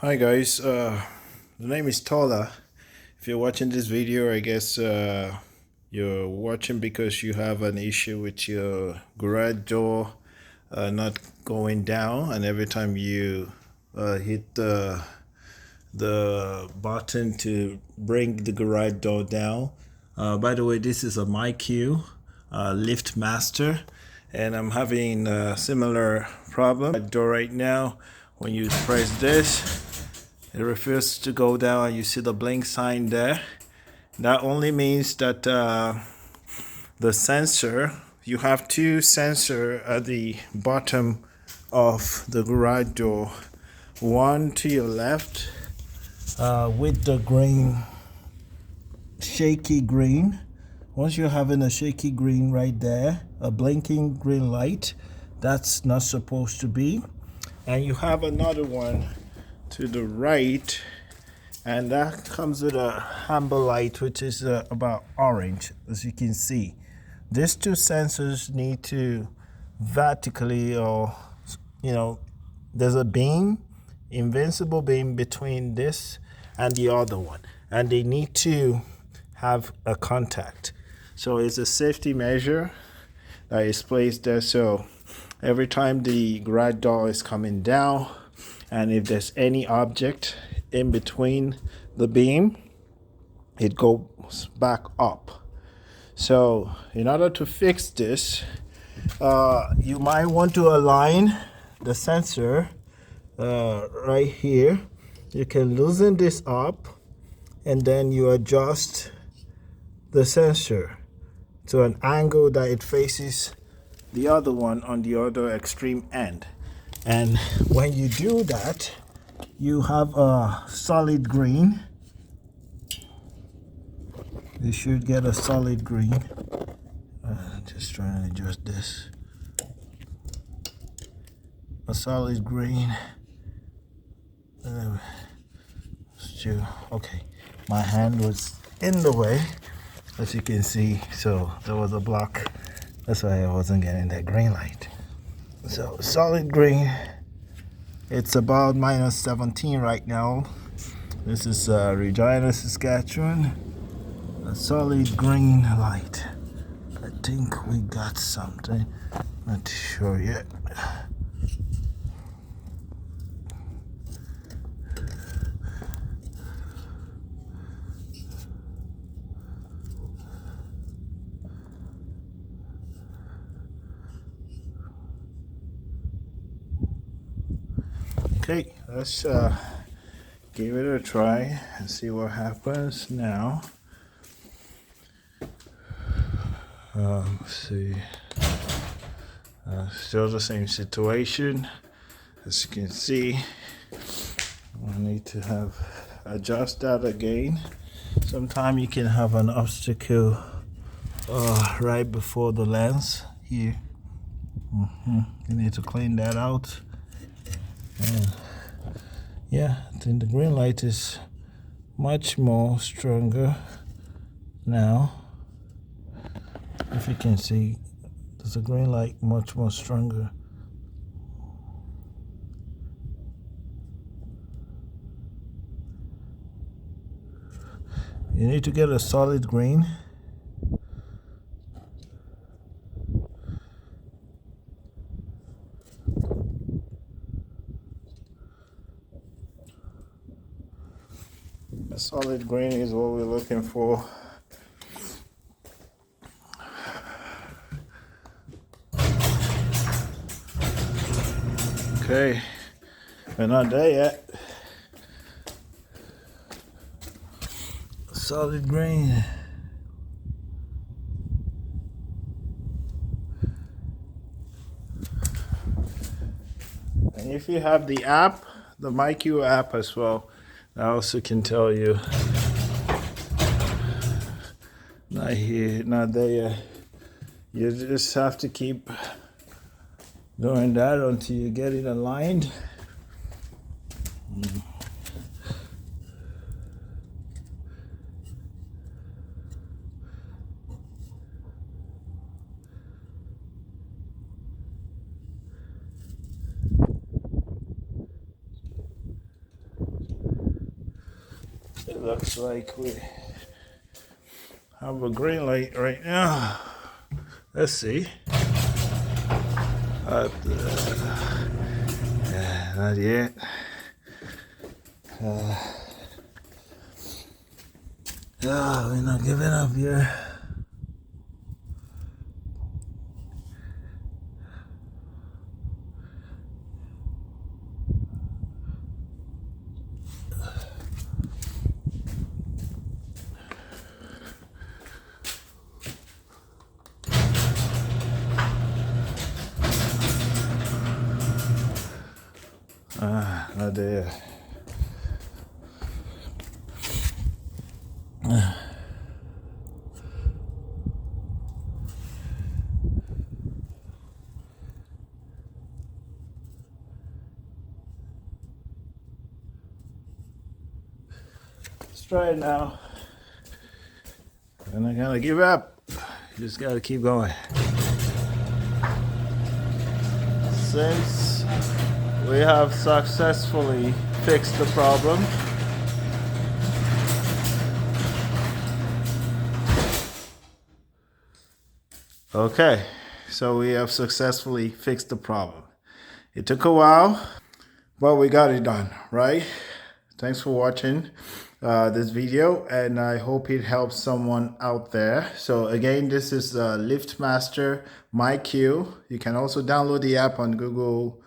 Hi guys, the name is Tola. If you're watching this video, I guess you're watching because you have an issue with your garage door not going down, and every time you hit the button to bring the garage door down. By the way, this is a MyQ Lift Master, and I'm having a similar problem. Door right now, when you press this, it refuses to go down, and you see the blink sign there. That only means that the sensor, you have two sensors at the bottom of the garage door. One to your left with the green, shaky green. Once you're having a shaky green right there, a blinking green light, that's not supposed to be. And you have another one to the right, and that comes with a amber light, which is about orange, as you can see. These two sensors need to vertically, or there's a beam, invincible beam between this and the other one, and they need to have a contact. So it's a safety measure that is placed there. So every time the garage door is coming down, and if there's any object in between the beam, it goes back up. So in order to fix this, you might want to align the sensor right here. You can loosen this up, and then you adjust the sensor to an angle that it faces the other one on the other extreme end. And when you do that, you have a solid green. You should get a solid green. Just trying to adjust this. A solid green. Okay, my hand was in the way, as you can see, so there was a block. That's why I wasn't getting that green light. So solid green. It's about -17 right now. This is Regina, Saskatchewan. A solid green light. I think we got something. Not sure yet. Okay, let's give it a try and see what happens now. Let's see. Still the same situation. As you can see, I need to adjust that again. Sometimes you can have an obstacle right before the lens here. You need to clean that out. And yeah, I think the green light is much more stronger now. If you can see, there's a green light much more stronger. You need to get a solid green. A solid green is what we're looking for. Okay, we're not there yet. Solid green. And if you have the app, the MyQ app as well, I also can tell you. Not here, not there yet. You just have to keep doing that until you get it aligned. It looks like we have a green light right now. Let's see. Not yet. We're not giving up here. Not there. Let's try it now. I'm not gonna give up. You just gotta keep going. Since we have successfully fixed the problem, okay, so we have successfully fixed the problem. It took a while, but we got it done, right? Thanks for watching this video, and I hope it helps someone out there. So again, this is LiftMaster MyQ. You can also download the app on Google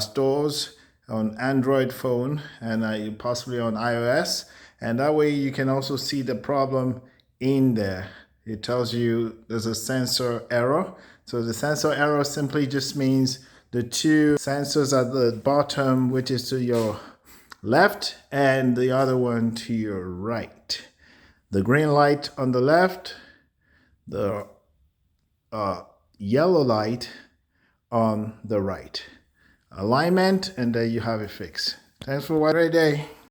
stores, on Android phone, and possibly on iOS. And that way you can also see the problem in there. It tells you there's a sensor error. So the sensor error simply just means the two sensors at the bottom, which is to your left, and the other one to your right. The green light on the left, the yellow light on the right. Alignment, and there you have it fixed. Thanks for watching. Have a great day.